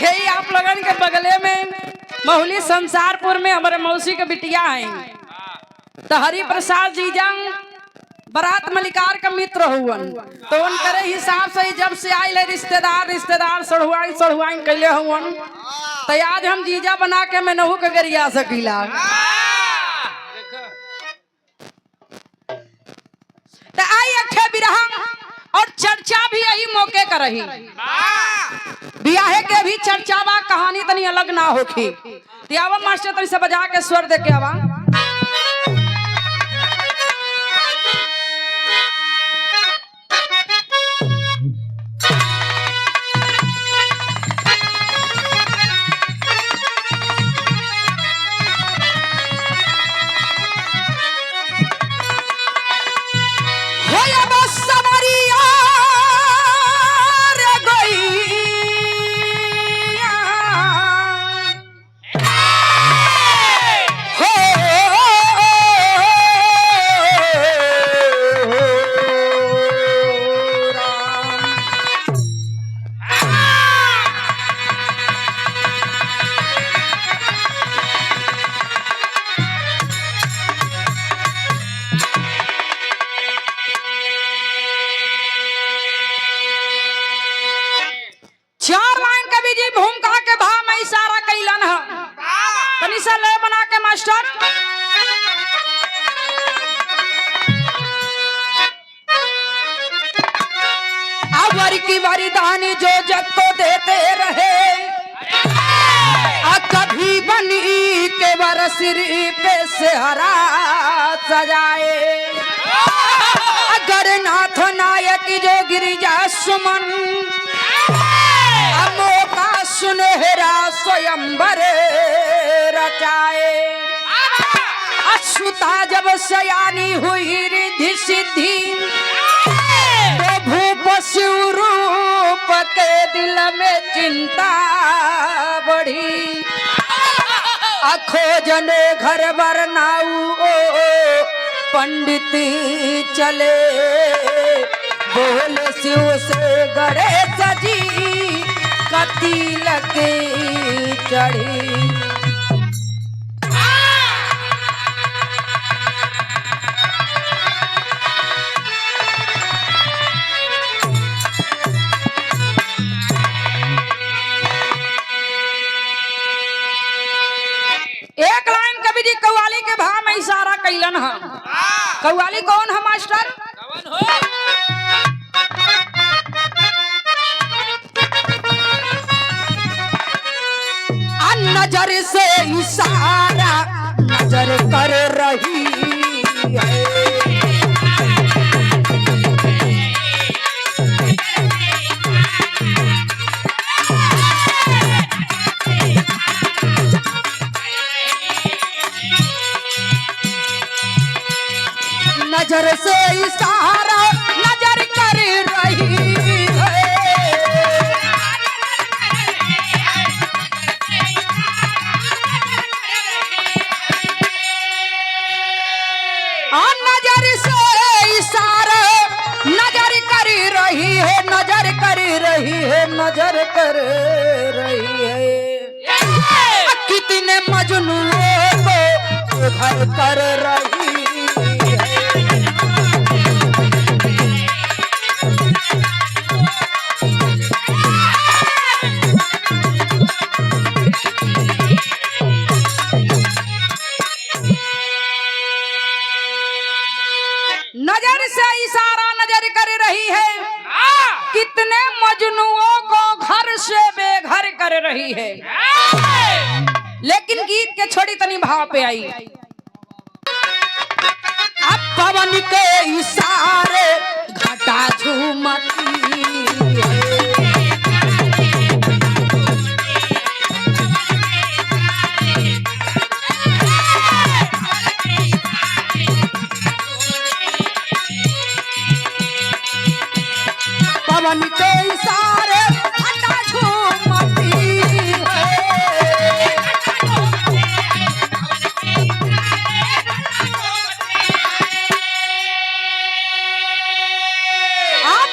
यही आप लोगन के बगले में महुली संसारपुर में हमारे मौसी के बिटिया हैं तो हरि प्रसाद जीजा बारात मलिकार का मित्र हुवन तो उनके हिसाब से जब से आये रिश्तेदार सढ़ुआइन कैले हुवन तो आज हम जीजा बना के मैं नहू के गरिया सकीला तो आई अखे बिरहा और चर्चा भी यही मौके का रही बियाहे के भी चर्चा बा कहानी तनी अलग ना होखी त्यावा मास्टर तनी से बजा के स्वर दे के आवा ले बना के मास्टर अवर की वरदानी जो जग को देते रहे कभी बनी के बरसिर पे से हरा सजाए अगर नाथ नायक जो गिरिजा सुमन अमोका सुनहरा स्वयंवर रचाए अछूता जब सयानी हुई रिद्धि सिद्धि तो भूप रूप के दिल में चिंता बढ़ी खोजने घर बरनाऊ पंडित चले बोल शिव से गणेश जी तिलक चढ़ी एक लाइन कवि जी कव्वाली के भाव में इशारा कैलन है कव्वाली कौन है मास्टर कौन हो नजर से इशारा नजर कर रही है नजर से इशारा नजर कर रही नजर से इशारा नजर कर रही है नजर कर रही है नजर कर रही है कितने मजनूओं को घर कर रही नजर से इशारा नजर कर रही है कितने मजनुओं को घर से बेघर कर रही है लेकिन गीत के छोड़ी तनी भाव पे आई अब पवन के इशारे घटा झूमती पवन के इशारे घटा झूमती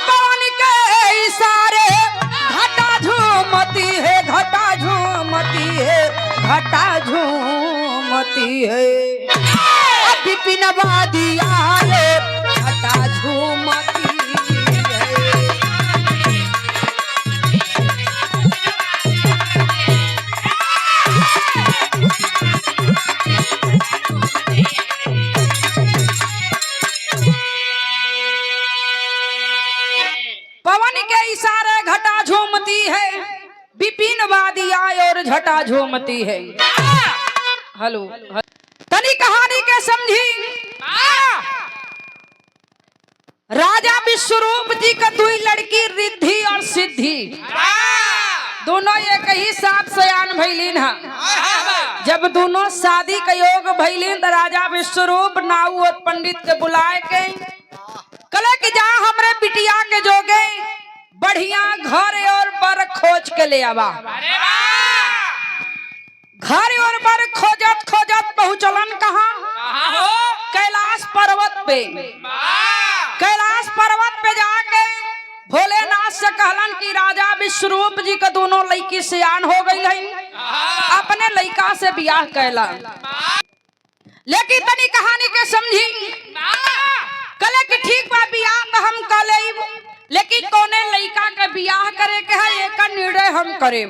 पवन के इशारे घटा झूमती है घटा है। विपिन वादिया घटा झूमती है। पवन के इशारे घटा झूमती है, विपिन वादी आए और झटा झूमती है। हेलो, तनी कहानी के समझी। राजा विश्वरूप जी का दुई लड़की रिद्धि और सिद्धि दोनों एक ही साथ सयान भैलीन है। जब दोनों शादी का योग भैलीन तो राजा विश्वरूप नाऊ और पंडित के बुलाए के कले कि जा हमरे बिटिया के जोगे बढ़िया घर और बर खोज के ले आवा। घर और बर खोजत खोजत पहुंचलन कहाँ? कैलाश पर्वत पे। कैलाश पर्वत पे जाके भोलेनाथ से कहलन कि राजा विश्वरूप जी का दोनों लड़की सियान हो गई है, अपने लड़का से ब्याह कैला। लेकिन तनी कहानी के समझी। कले कि ठीक बा ब्याह तो हम कले, लेकिन कोने लड़का के ब्याह करे के है एक निर्णय हम करे।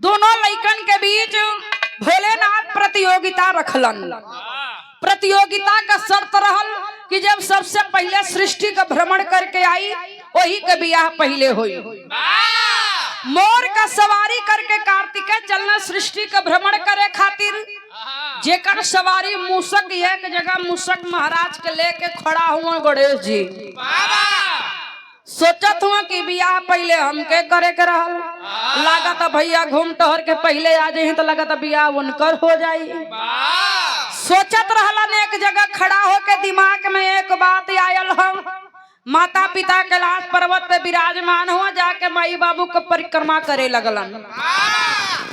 दोनों लड़कन के बीच भोलेनाथ प्रतियोगिता रखलन। प्रतियोगिता का शर्त रहल कि जब सबसे पहले सृष्टि का भ्रमण करके आई वही के ब्याह पहले हुई। मोर का सवारी करके कार्तिकेय चलना सृष्टि का भ्रमण करे खातिर जेकर सवारी मूसक एक जगह मूसक महाराज के लेके खड़ा हुआ गणेश जी। सोचत हुआ कि ब्याह पहले हमके करे के रहल, लागत भैया घूम टहर के पहले आ जाए तो लगता ब्याह उनकर हो जाई। सोचत रहलन एक जगह खड़ा होके दिमाग में एक बात आयल हम। माता पिता कैलाश पर्वत पे विराजमान हुआ, जाके माई बाबू को परिक्रमा करे लगलन।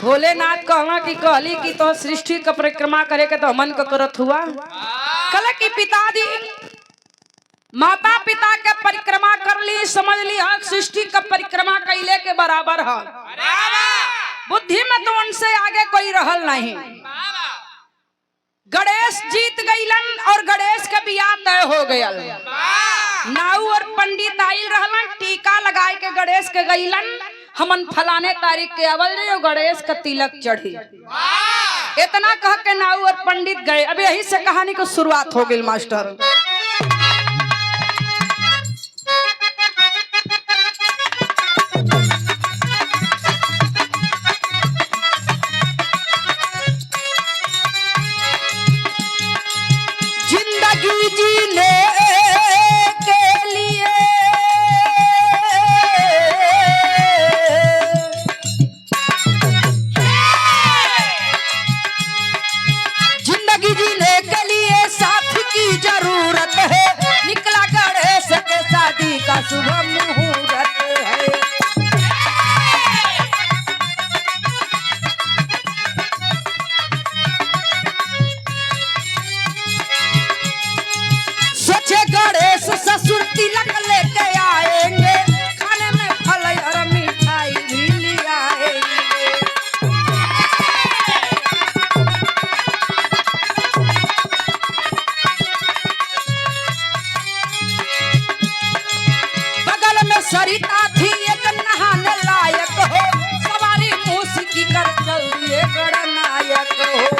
भोलेनाथ कहला कि कहली कि तो सृष्टि का परिक्रमा करे के तो मन को करत हुआ। कल की पिताजी माता पिता के परिक्रमा कर ली, समझ ली हक सृष्टि का परिक्रमा कैले के बराबर है। बुद्धि में तो उनसे आगे कोई रहल नहीं। गणेश जीत गईलन और गणेश का ब्याह तय हो गया। नाऊ और पंडित आइल रहलन, टीका लगाए के गणेश के गईलन हमन फलाने तारीख के अवल जो गणेश का तिलक चढ़ी। इतना कह के नाऊ और पंडित गए। अब यही से कहानी को शुरुआत हो गई मास्टर। जिंदगी जीने के लिए जिंदगी जीने के लिए साथ की जरूरत है। निकला गणेश के शादी का शुभ मुहूर्त है। गणेश ससुर तिलक लेके आएंगे, खाने में फल और मिठाई भी ले आएंगे। बगल में सरिता थी एक नहाने लायक हो, सवारी मूसी कर चल दिए गणनायक हो।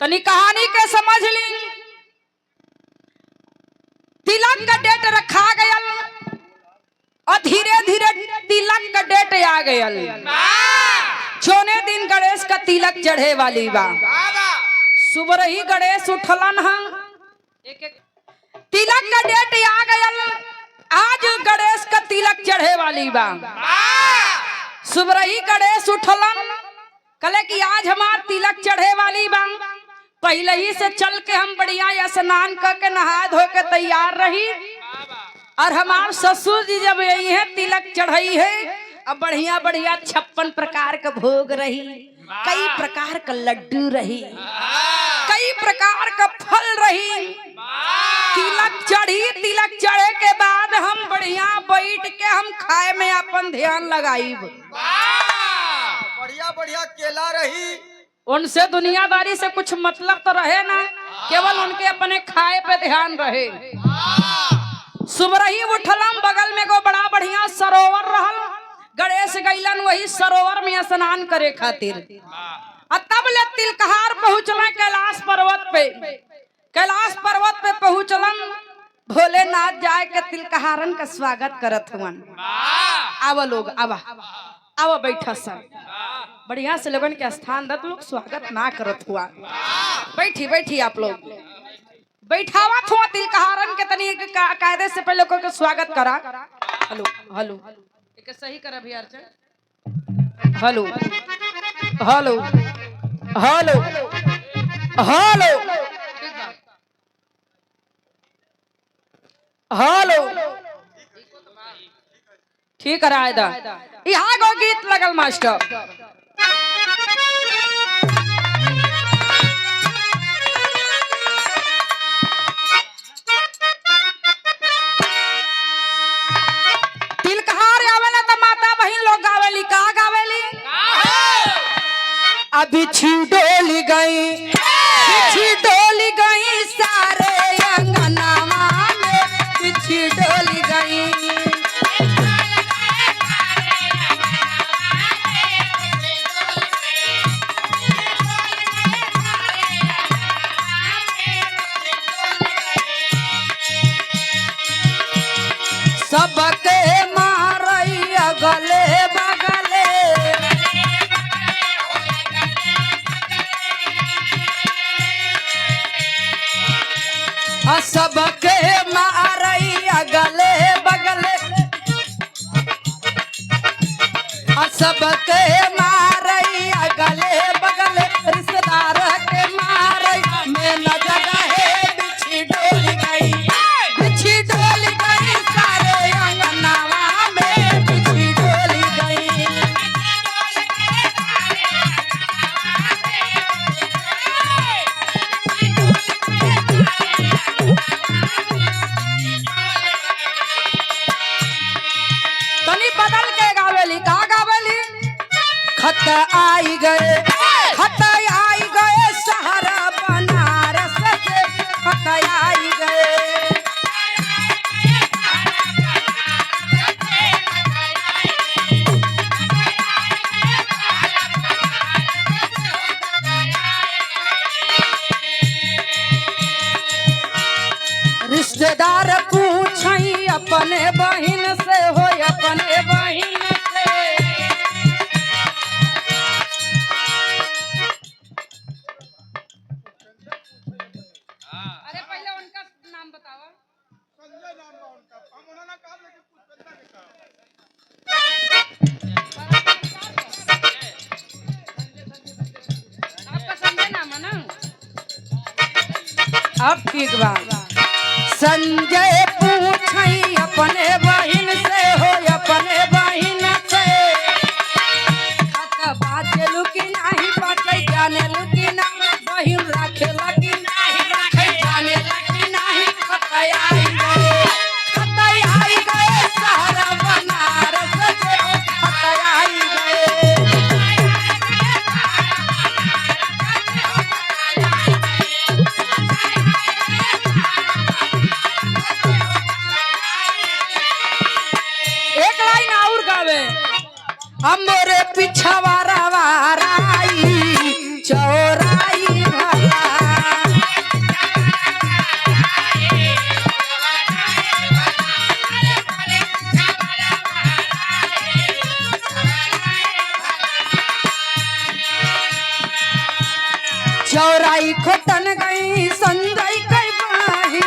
तनी कहानी के समझ ली। तिलक का डेट रखा गया और धीरे धीरे तिलक का डेट आ गया। छोने दिन गणेश का तिलक चढ़े वाली बा। सुबह ही गणेश उठलन है। तिलक का डेट आ गया, आज गणेश का तिलक चढ़े वाली बा। सुबह ही गणेश उठलन, कले कि आज हमार तिलक चढ़े वाली बा। पहले ही से चल के हम बढ़िया स्नान करके नहा धो के तैयार रही और हमार ससुर जी जब यही है तिलक चढ़ाई है अब बढ़िया बढ़िया 56 प्रकार का भोग रही, कई प्रकार का लड्डू रही, कई प्रकार का फल रही। तिलक चढ़ी, तिलक चढ़े के बाद हम बढ़िया बैठ के हम खाए में अपन ध्यान लगाई। बढ़िया बढ़िया केला रही, उनसे दुनियादारी से कुछ मतलब तो रहे ना, केवल उनके अपने खाए पे ध्यान रहे। सुबह ही उठलम, बगल में को बड़ा बढ़िया सरोवर रहल, गणेश गैलन वही सरोवर में स्नान करे खातिर। तब ले तिलकहार पहुँचल कैलाश पर्वत पे। कैलाश पर्वत पे पहुँचलन, भोलेनाथ जाए के तिलकहारन का स्वागत करत हुवन। आवा लोग, आवा आवा बैठा सब, बढ़िया से लोगन के स्थान दत लोग स्वागत ना करत हुआ। बैठी बैठी आप लोग बैठावत हुआ तिलकहारन के तनी कायदे से पहले को स्वागत करा। हेलो हेलो एक सही कर अभी अर्चन। Hello hello hello hello hello ठीक है दा यहाँ को गीत लगल मास्टर। बिछी डोली गई, बिछी डोली गई सारे अंगनामा में, बिछी डोली गई। सबके मारई अगले बगले, सबके मारई अगले बगले, सबके मारई अगले बगले, रिश्तेदार के मारई में न जगह है, बिछी डोली गई, बिछी डोली गई सारे अंगनावा में, बिछी डोली गई। बदल के गावेली, का गावेली? खत आई गए, खत आई गए शहर बनारस से, खत आई गए। रिश्तेदार पूछई अपने बहिन से, हो अपने बहिन से। अरे पहले उनका नाम बताओ। संजय नाम है उनका, हम उन्होंने कहा लेकिन पुष्पेंद्र के कहा। आपका संजय नाम है ना? अब ठीक बात। संजय पूछई अपने बहिन से, हो अपने बहिन से। खत बाचलू की नहीं बाचे, जाने लुकी ना बहिन रखे लगी नहीं, रखे जाने लगी नहीं। खत आई गए, खत आई गए शहर बनारस से, खत आई गए। हमरे पिछवारा वाराई चौराई भला, चौराई खोटन गई संजय कई बाही,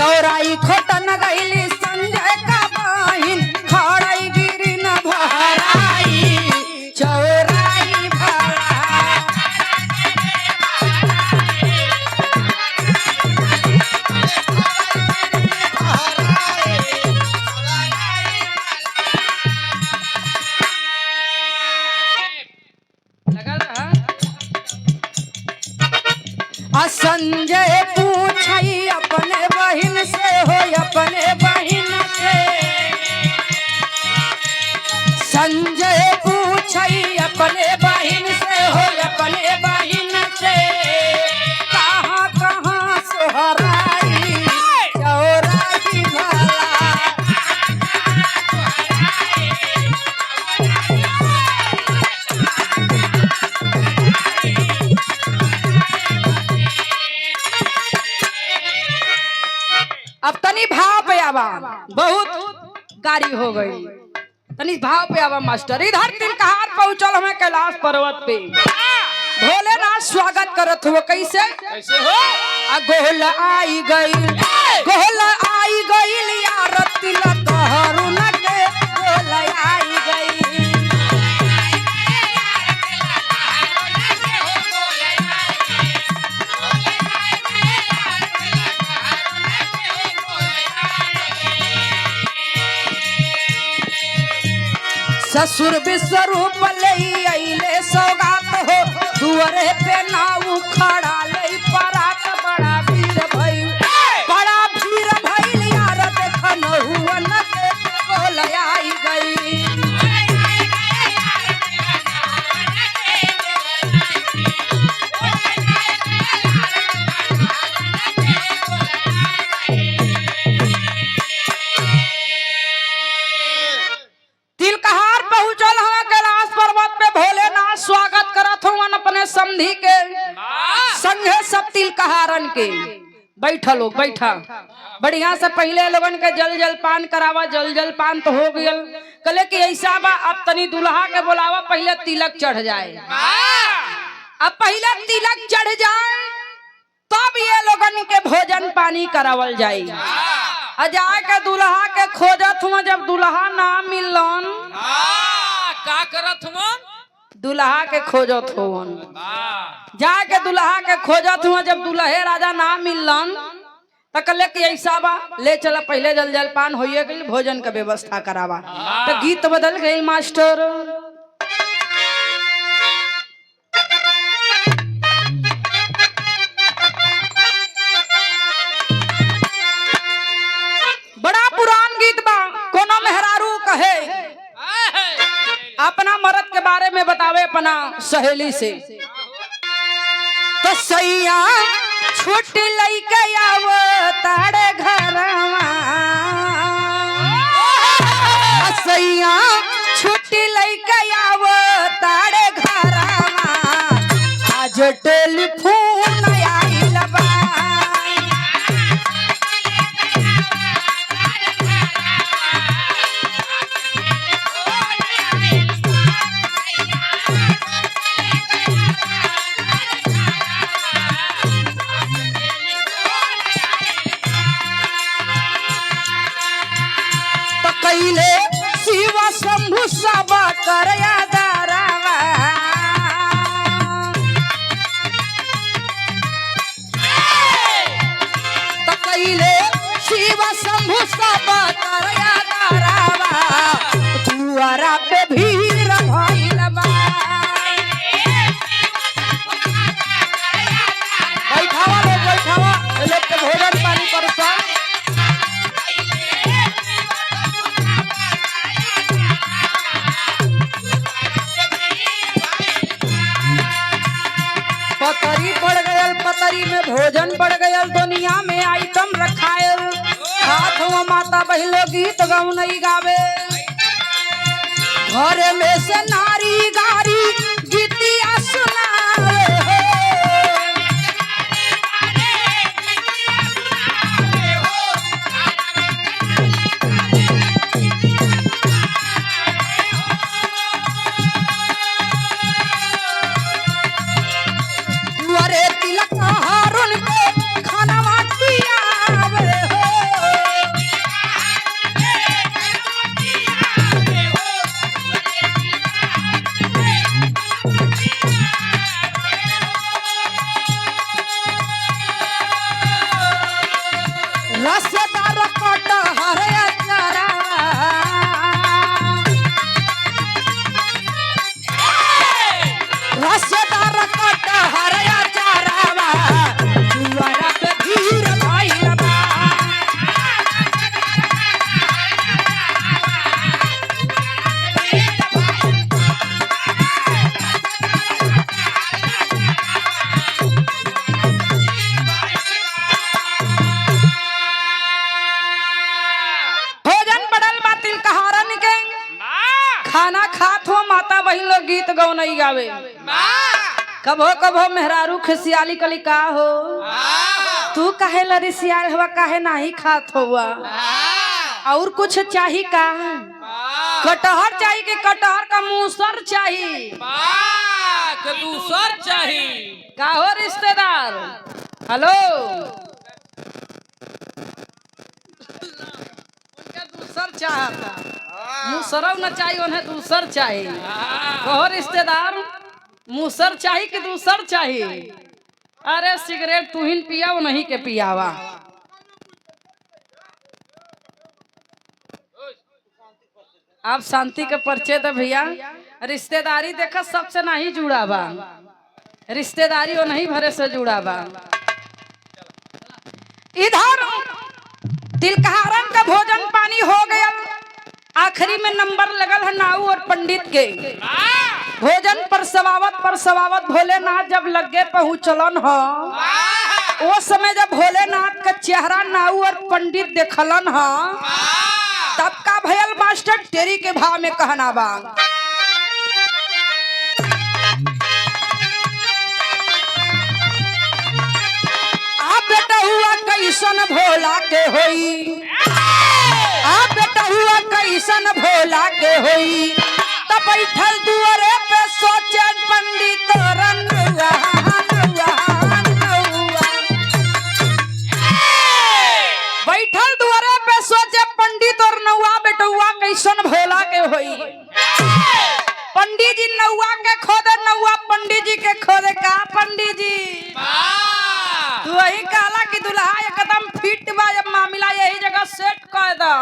चौराई खोटन गईली संजय का बहिन खड़ाई गिरी न भराई चौराई भरा संजय पूछई अपने बहिन से हो अपने बहिन से संजय पूछई अपने बहिन से हो अपने बहिन से कहाँ कहाँ सोहराई चौराई भला अब तनी भाव पे आवा बहुत गाड़ी हो गई तनी भाव पे आवा मास्टर इधर तिलकहार पहुंचल हमें कैलाश पर्वत पे भोलेनाथ स्वागत करत हुए कैसे कैसे हो गोल आई गईल यार तिलक हरुन के गोल आई गई ससुर विश्वरूप ले अइले सौगात हो दुअरे पे नाऊ खड़ा ले परात बड़ा भीड़ भइल यार देखन हुवन के बोल आई गई तिलकहार पहुंचल हवा कैलाश पर्वत पे भोलेनाथ स्वागत करत हुवन अपने समधी के संगे सब तिलकहारन के बैठा लोग बैठा बढ़िया से पहले लोगन के जल पान करावा जल पान तो हो गयल कले कि ऐसा बा अब तनी दुल्हा के बोलावा पहले तिलक चढ़ जाए अब पहले तिलक चढ़ जाए तब ये लोगन के भोजन पानी करावल जाए जाए के दुल्हा के खोजत हुआ जब दुल्हा ना मिलन का करत हुआ दुल्हा के खोजत हुवन जाके दुल्हा के खोजत हुआ जब दुल्हे राजा ना मिलन तो कहले कि ऐसा बा ले चला पहले जल पान होइए गई भोजन का व्यवस्था करावा तो गीत बदल गई मास्टर बड़ा पुरान गीत बा कोनो मेहरारू कहे अपना मर्द के बारे में बतावे अपना सहेली से तो सैया छुट्टी लइके आवो तारे घरवा सैया छुट्टी लइके आवो तारे घरवा आज टेलीफोन आइल बा कैले शिव शंभु सब करया दारावा तो कैले शिव शंभु सब करया दारावा दुआरा पे भीड़ भइल बा बैठावा लोग के भोजन पानी परसा पतरी पड़ गयल पतरी में भोजन पड़ गयल दुनिया में आइटम रखायल हाथ में माता बहिलो गीत गौनई गावे घर में से नारी गारी गीतिया सुनावे तिलक हारुन के खाना खियावे हो नहीं गावे। कभो कभो मेहरारू खिसियाली कली का हो तू काहे लरिसियाल हुआ काहे नहीं खात हुआ और कुछ चाहिए का कटहर चाहिए कि कटहर का मूसर चाहिए दूसर चाहिए का हो रिश्तेदार। हेलो उनका दूसर चाहता मूसरव न चाहिए उन्हें दूसर चाहिए। कहो रिश्तेदार मूसर चाहिए कि दूसर चाहिए। अरे सिगरेट तू ही पिया वो नहीं के पियावा। आप शांति के परिचय दे भैया। रिश्तेदारी देखा सबसे नहीं जुड़ा बा रिश्तेदारी वो नहीं भरे से जुड़ा बा। इधर तिलकहारन का भोजन पानी हो गया। आखिरी में नंबर लगल है नाऊ और पंडित के। भोजन पर सवावत भोलेनाथ जब लगे पहुँचलन हो वो समय जब भोलेनाथ का चेहरा नाऊ और पंडित देखलन हो तब का भयल मास्टर तेरी के भाव में कहना बा। आप बेटा हुआ कैसन भोला के होई आप बेटा हुआ कैसन भोला के होई तब बैठल दुआरे पे सोचे पंडित रनुआ बैठल दुआरे पे सोचे पंडित और नौआ बेटुआ कैसन भोला के होई। पंडित जी नौआ के खोदे नौआ पंडित जी के खोदे का पंडित जी तू वही कहला कि दुल्हा एकदम फिट बा जब मामला यही जगह सेट कर दा।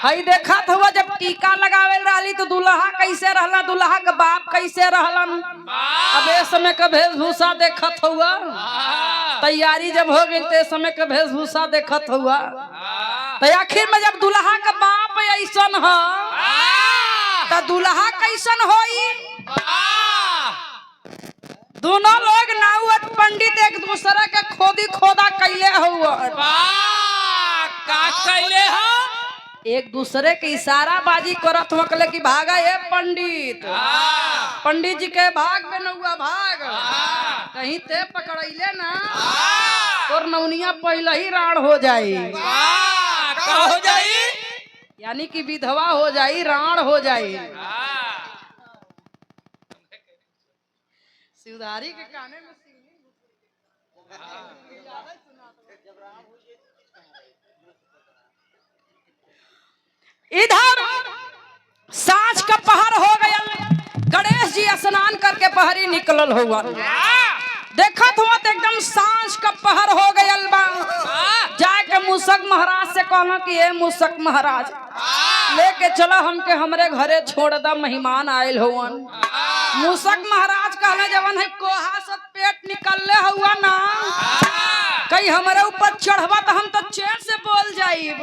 हई देखा हुआ जब टीका लगावे रही तो दुल्हा कैसे रहला दुल्हा के बाप कैसे रहलन। अब ए समय का वेशभूषा देखत हुआ तैयारी जब हो गई ते समय का वेशभूषा देखत हुआ तो आखिर में जब दुल्हा का बाप ऐसन हो तो दुल्हा कैसन होई। दोनों लोग नाऊ और पंडित एक दूसरे के खोदा कैले हुआ का कैले हो एक दूसरे के इशारा बाजी करत वकले की भागा ये पंडित पंडित जी के भाग में नौआ भाग कहीं ते पकड़ैले ना और नौनिया पहले ही राण हो जाई हो जाई यानी कि विधवा हो जाई राण हो जाई। शिवधारी के काने में इधर सांझ का पहर हो गया। गणेश जी स्नान करके पहरी निकलल हुआ देखत हुआ तो एकदम सांझ का पहर हो गया बा। जाके मूसक महाराज से कहना कि ये मूसक महाराज लेके चलो हमके हमरे घरे छोड़ दा मेहमान आयल हुआ। मूसक महाराज कहले जवन है कोहा से पेट निकलले हुआ ना कहीं हमारे ऊपर चढ़वा तो हम तो चैन से बोल जाइब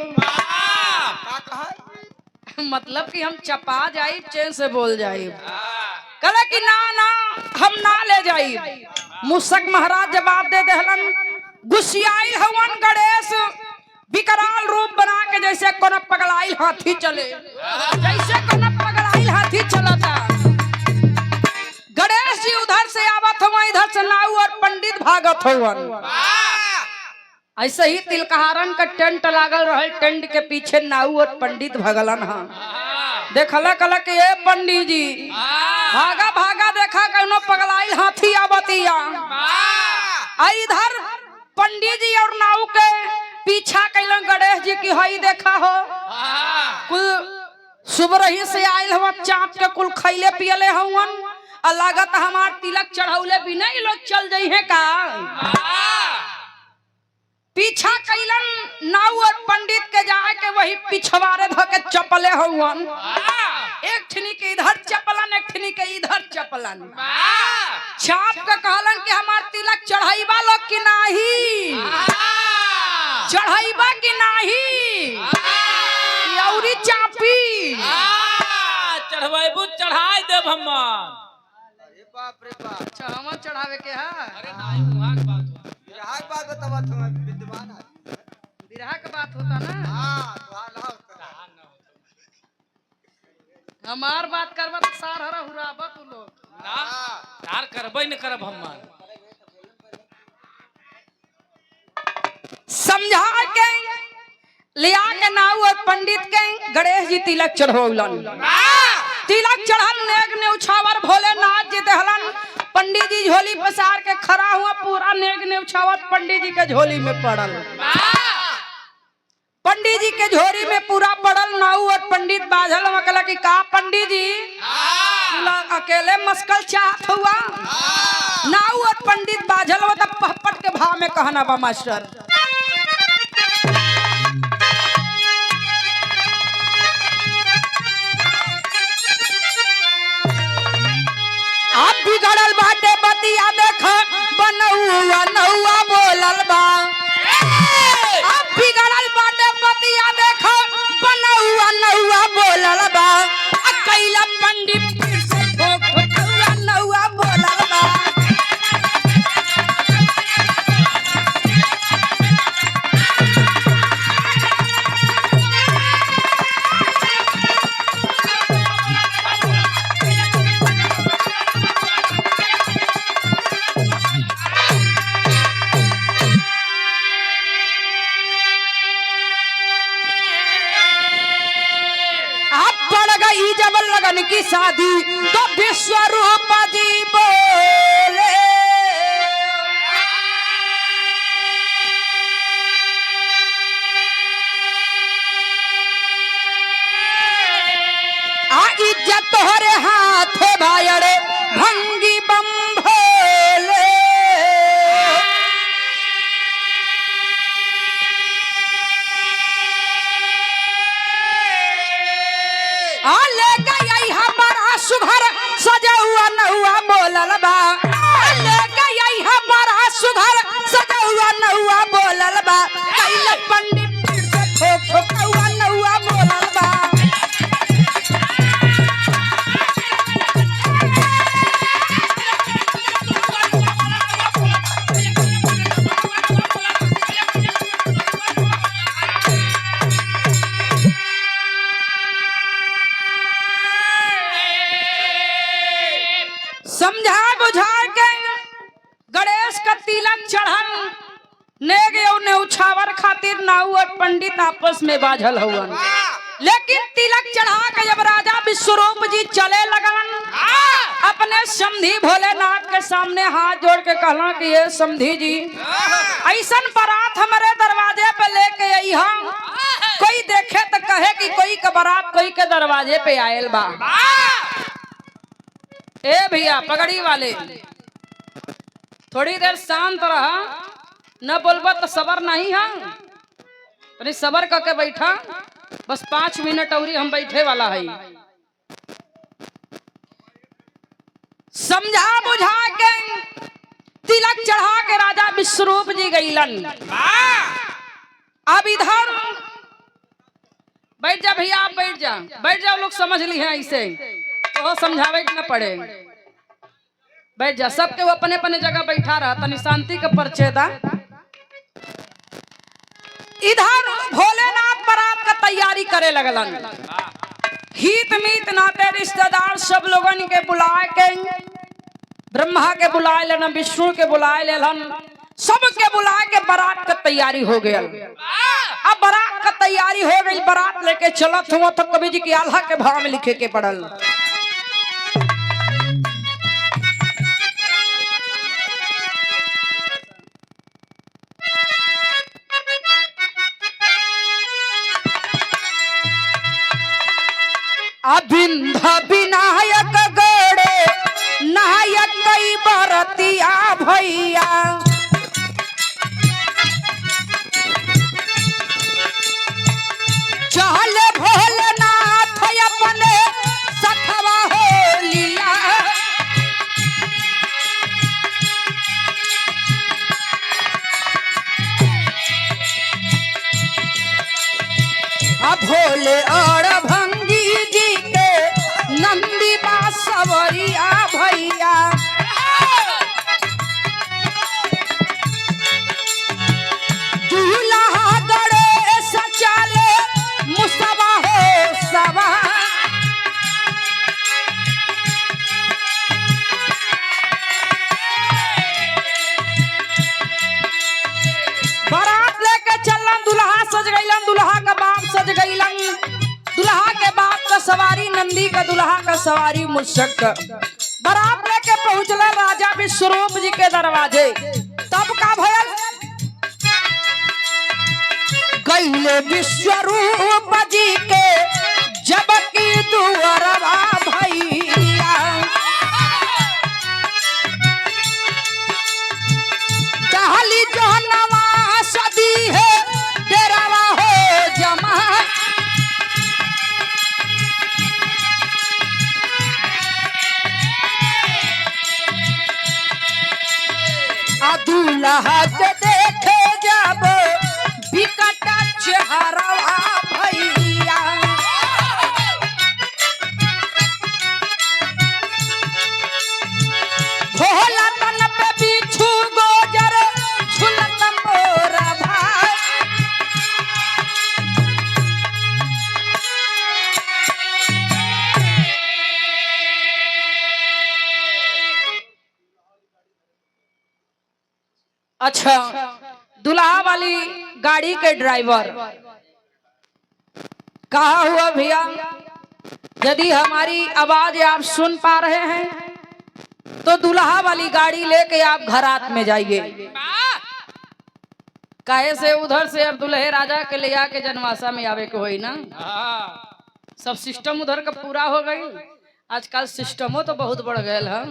मतलब कि हम चपा जाई चैन से बोल जाइब। कहले कि ना ना हम ना ले जाइब। मूसक महाराज जवाब दे देहलन गुस्सियाई हवन गणेश विकराल रूप बना के जैसे कोनो पगलाइल हाथी चले जैसे कोनो पगलाइल हाथी चलता। गणेश जी उधर से आवत हुआ इधर से नाऊ और पंडित भागत हुआ। ऐसे ही तिलकहारन का टेंट लागल रहे टेंट के पीछे नाऊ और पंडित भगलन हा देखला कला के ये पंडित जी भागा भागा देखा कौनो पगलाइल हाथी आवतिया। इधर पंडित जी और नाऊ के पीछा कैलन गणेश जी की हई देखा हो कुल सुबह ही से आयल हवा चाप के कुल खैले पियले हवन और लागत हमार तिलक चढ़ौले बिना ही लोग चल जाई है का। पीछा कैलन नाऊ और पंडित के जाए के वही पिछवाड़े धके चपले हवन एक ठनी के इधर चपलन एक ठनी के इधर चपलन चाप के कहलन कि हमार तिलक चढ़ाईबा लोग कि नाही चढ़ाईबा कि नाही औरी चापी चढ़वाइबू चढ़ाई देब हम। बाप रे बाप अच्छा हम चढ़ावे के है। अरे नाही वहां के बात बिरहा के बात बतावा तुम विद्वान है बिरहा के बात होता ना हां तो हाल हमार बात करवा तो सार हरा हुराबा तू लोग ना तार करबे न करब हम समझा के लिया के नाऊ और पंडित के गणेश जी तिलक चढ़ौलन। तिलक चढ़ल नेग नेउछावर भोलेनाथ जी दहलन। पंडित जी झोली पसार के खड़ा हुआ, पूरा नेग नेउछावर पंडित जी के झोली में पड़ल। पंडित जी के झोली में पूरा पड़ल। नाऊ और पंडित बाझल मकला कि का पंडित जी अकेले मस्कल चाहत हुआ। नाऊ और पंडित बाझल हो तब पहपट के भाव में कहना बा मास्टर। आप बिगड़ल बाटे बतिया देख बनौआ नौआ बोलल बा। आप बिगड़ल बाटे बतिया देख बनौआ नौआ बोलल बा। कैला पंडित फिर से ठोक ठोकौआ नौआ बोलल बा। जब लगन की शादी तो विश्वरूप जी बोले। आ इज्जत तोहरे हाथ भायड़े भंगी बम भोले। सुघर सजौआ नौआ बोलल बा। ले गई हमारा सुघर सजौआ नौआ बोलल बा। कैला पंडित फिर से ठोक ठोकौआ नौआ बोलल बा। समझा बुझा के गणेश का तिलक चढ़ल। नेग नेउछावर खातिर नाऊ और पंडित आपस में बाझल हुवन। लेकिन तिलक चढ़ा के जब राजा विश्वरूप जी चले लगलन, अपने समधी भोलेनाथ के सामने हाथ जोड़ के कहला कि ये समधी जी ऐसन बारात हमारे दरवाजे पे लेके आई हम। कोई देखे तो कहे कि कोई का बारात कोई के दरवाजे पे आयल बा। ए भैया पगड़ी वाले थोड़ी देर शांत रहा, न बोलबा तो सबर नहीं है। अरे सबर करके बैठा, बस 5 मिनट और हम बैठे वाला है। समझा बुझा के तिलक चढ़ा के राजा विश्वरूप जी गईलन। अब इधर बैठ जा भैया, आप बैठ जाओ, लोग समझ ली है ऐसे तो समझावे न पड़े। बैठ जा, सबके वो अपने अपने जगह बैठा रहा, तनी शांति का परिचय दा। इधर भोलेनाथ बारात का तैयारी करे लगलन। हित मीत नाते रिश्तेदार सब लोगन के बुलाए के, ब्रह्मा के बुलाए लेना, विष्णु के बुलाए लेलन, सबके बुलाए के बारात का तैयारी हो गया। अब बारात का तैयारी हो गई, बारात लेके चलत हुआ तो कवि जी की आल्हा के भाव में लिखे के पड़ल। अभिंध विनायक गड़े नायक कई बरतिया भैया। चल भोलेनाथ अपने सखवा हो लिया। भोले और भंगी जी के नंदी बासवरिया भैया। दूल्हा गणेश चले मुसवा हो सवा। नंदी का दुल्हा का सवारी मुशक बारात लेके पहुंचले राजा विश्वरूप जी के दरवाजे। तब का भयल गईले विश्वरूप जी के जब की दुअरवा भैया दहली जहनवा सदी है डेरावा हो जमा दूल्हा के देखे जब बिकट चेहरा भैया भोला तन पे बिच्छू गोजर झुलत मोरा भाई अच्छा दुल्हा वाली गाड़ी के ड्राइवर कहा हुआ भैया यदि हमारी आवाज आप सुन पा रहे हैं तो दुल्हा वाली गाड़ी लेके आप घरात में जाइए। काहे से उधर से अब दुल्हे राजा के ले आके जनवासा में आवे के होई ना। सब सिस्टम उधर का पूरा हो गई। आजकल सिस्टमो तो बहुत बढ़ गए हैं।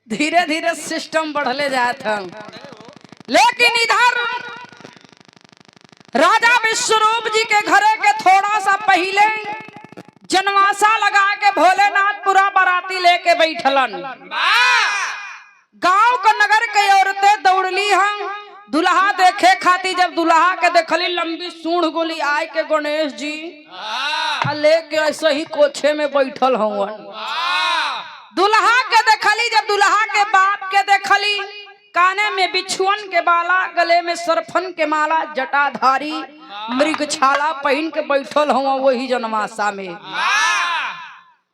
धीरे धीरे सिस्टम बढ़ले जात हैं। लेकिन इधर राजा विश्वरूप जी के घरे के थोड़ा सा पहले जनवासा लगा के भोलेनाथ पूरा बाराती लेके बैठलन। गांव का नगर के औरतें दौड़ली हैं दुल्हा देखे खाती। जब दुल्हा के देखली लंबी सूंड गोली आए के गणेश जी लेके ऐसे ही कोठे में बैठल हवन। दुल्हा के देखली जब दुल्हा के बाप के देखली काने में बिछुअन के बाला गले में सरफन के माला जटाधारी मृग छाला पहन के बैठल हुआ वही जनमासा में।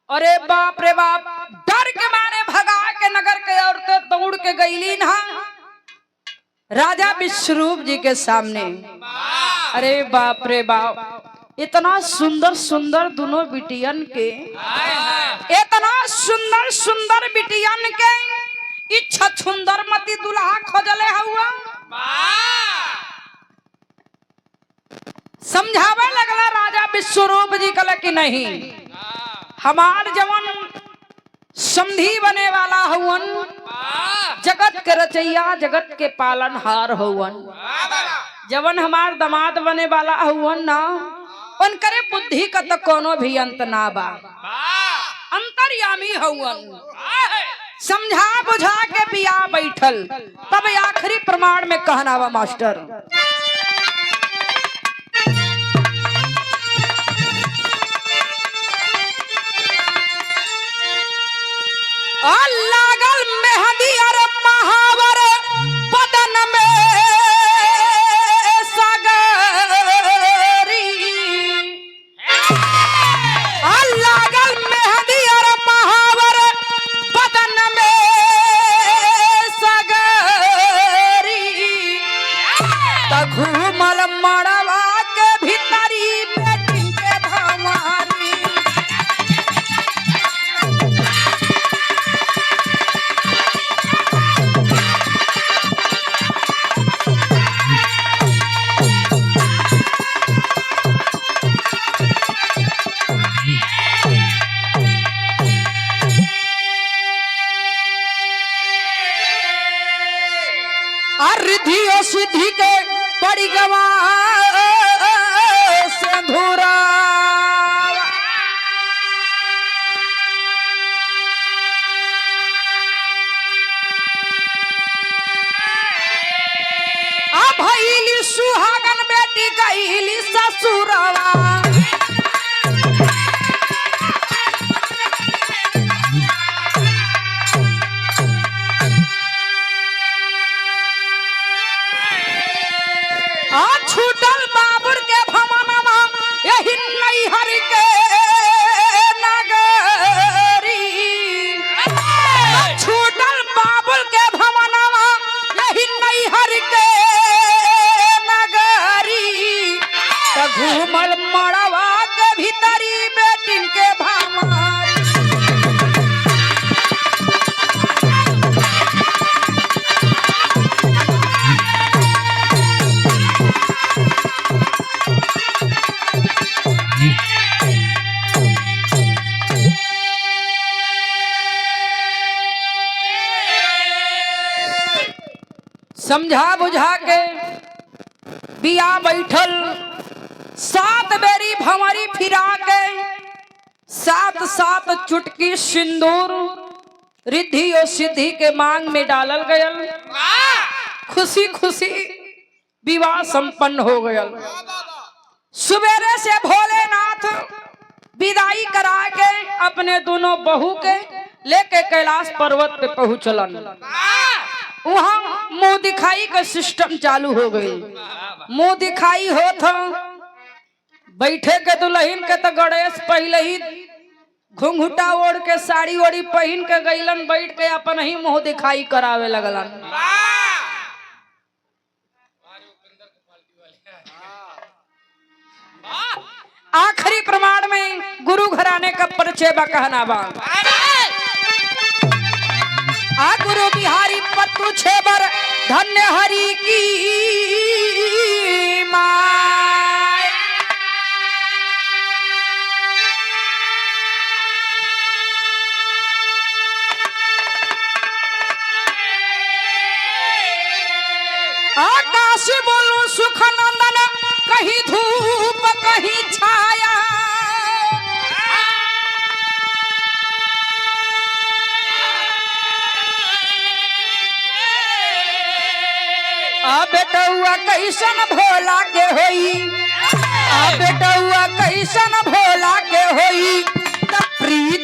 अरे बाप रे बाप डर के मारे भगा के नगर के औरतें दौड़ के गईली ना राजा विश्वरूप जी के सामने। अरे बाप रे बाप इतना सुंदर सुंदर दोनों बिटियन के इतना सुंदर सुंदर बिटियन के इच्छा सुंदर मती दुल्हा खोजले हुआ। समझावे लगला राजा विश्वरूप जी कल कि नहीं हमार जवन समधी बने वाला हुवन जगत के रचैया जगत के पालनहार हुवन। जवन हमार दामाद बने वाला हुवन ना उनकरे बुद्धि का तो कोनो भी अंत ना बा अंतर्यामी हुवन। समझा बुझा के बिया बैठल तब आखिरी प्रमाण में कहना वा मास्टर लागल मेहंदी और महावर बदन में सगरी लागल मेहंदी और महावर बदन में सगरी त घूमल मड़वा के भीतरी बेटी के धमारी रिद्धि सिद्धि के बड़ी गवा सिंधुरा भैली सुहागन बेटी गईली ससुरवा छूटल बाबुर के भमनमा यही नैहर के नगरी छूटल बाबुर के भमनमा यही नैहर के नगरी घूम समझा बुझा के बिया बैठल 7 बेरी भंवरी फिरा के 7 चुटकी सिंदूर रिद्धि और सिद्धि के मांग में डालल गयल। खुशी खुशी विवाह संपन्न हो गयल। सुबेरे से भोलेनाथ विदाई करा के अपने दोनों बहू के लेके कैलाश पर्वत पे पहुंचलन। वहां मुंह दिखाई का सिस्टम चालू हो गई। मुंह दिखाई होत बैठे के दुल्हन के तो गणेश पहले ही घुंघुटा ओढ़ के साड़ी ओढ़ी पहन के गईलन, बैठ के अपन ही मुंह दिखाई करावे लगलन। आखिरी प्रमाण में गुरु घराने का परिचय बा कहना बा। आ गुरु बिहारी पत्तू छेबर धन्य हरि की माय। आकाश बोलू सुख नंदन कहीं धूप कहीं छाया। बेटुआ कैसन भोला के होई, बेटुआ कैसन भोला के होई, त प्रीत